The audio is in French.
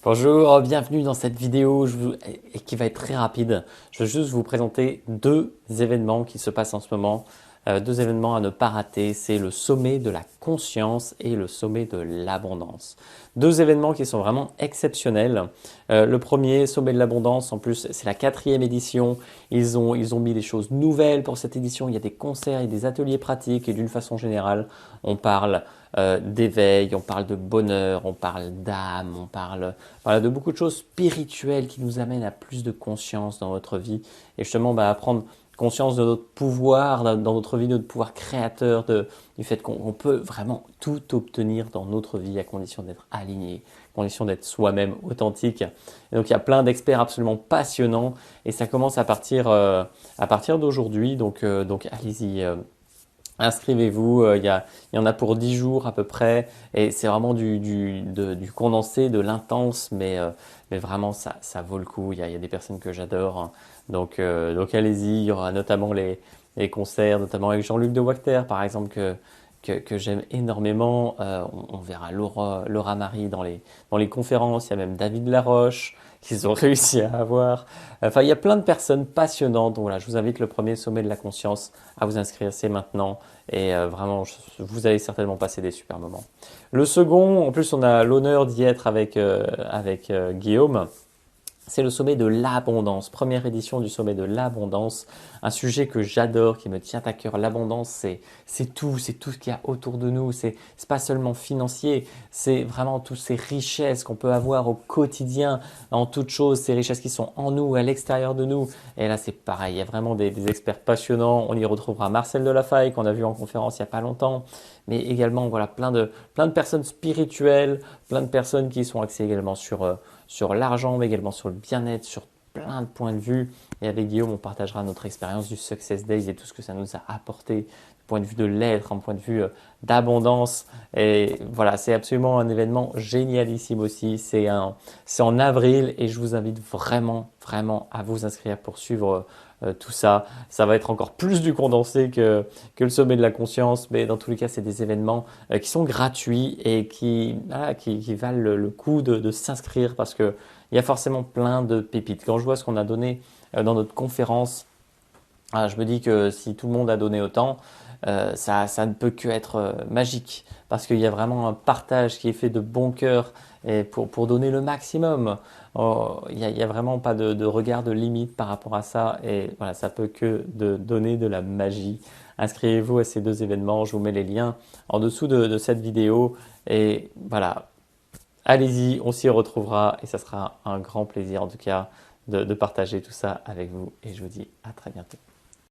Bonjour, bienvenue dans cette vidéo et qui va être très rapide. Je veux juste vous présenter deux événements qui se passent en ce moment, deux événements à ne pas rater. C'est le sommet de la conscience et le sommet de l'abondance. Deux événements qui sont vraiment exceptionnels. Le premier, sommet de l'abondance, en plus c'est la 4e édition. Ils ont mis des choses nouvelles pour cette édition. Il y a des concerts, il y a des ateliers pratiques et d'une façon générale, on parle d'éveil, on parle de bonheur, on parle d'âme, on parle voilà, de beaucoup de choses spirituelles qui nous amènent à plus de conscience dans notre vie et justement à prendre conscience de notre pouvoir dans notre vie, de notre pouvoir créateur, du fait qu'on peut vraiment tout obtenir dans notre vie à condition d'être aligné, à condition d'être soi-même authentique. Et donc il y a plein d'experts absolument passionnants et ça commence à partir d'aujourd'hui. Donc allez-y. Inscrivez-vous, il y en a pour 10 jours à peu près, et c'est vraiment du condensé, de l'intense, mais vraiment ça vaut le coup. Il y a des personnes que j'adore, hein. Donc allez-y, il y aura notamment les concerts, notamment avec Jean-Luc de Wachter par exemple, que j'aime énormément. On verra Laura Marie dans les conférences, il y a même David Laroche qu'ils ont réussi à avoir. Enfin, il y a plein de personnes passionnantes. Donc voilà, je vous invite le premier sommet de la conscience à vous inscrire, c'est maintenant. Et vraiment, vous allez certainement passer des super moments. Le second, en plus, on a l'honneur d'y être avec Guillaume. C'est le sommet de l'abondance, première édition du sommet de l'abondance, un sujet que j'adore, qui me tient à cœur. L'abondance, c'est tout ce qu'il y a autour de nous. C'est pas seulement financier, c'est vraiment toutes ces richesses qu'on peut avoir au quotidien, en toutes choses, ces richesses qui sont en nous, à l'extérieur de nous. Et là, c'est pareil, il y a vraiment des experts passionnants. On y retrouvera Marcel Delafaye, qu'on a vu en conférence il n'y a pas longtemps, mais également voilà, plein de personnes spirituelles, plein de personnes qui sont axées également sur l'argent, mais également sur le bien-être, sur plein de points de vue. Et avec Guillaume, on partagera notre expérience du Success Days et tout ce que ça nous a apporté, du point de vue de l'être, un point de vue d'abondance. Et voilà, c'est absolument un événement génialissime aussi. C'est en avril et je vous invite vraiment, vraiment à vous inscrire pour suivre tout ça. Ça va être encore plus du condensé que le sommet de la conscience, mais dans tous les cas, c'est des événements qui sont gratuits et qui valent le coup de s'inscrire parce que il y a forcément plein de pépites. Quand je vois ce qu'on a donné dans notre conférence, je me dis que si tout le monde a donné autant, ça ne peut que être magique parce qu'il y a vraiment un partage qui est fait de bon cœur et pour donner le maximum. Oh, il y a vraiment pas de regard de limite par rapport à ça et voilà, ça peut que de donner de la magie. Inscrivez-vous à ces deux événements, je vous mets les liens en dessous de cette vidéo et voilà, allez-y, on s'y retrouvera et ça sera un grand plaisir en tout cas de partager tout ça avec vous et je vous dis à très bientôt.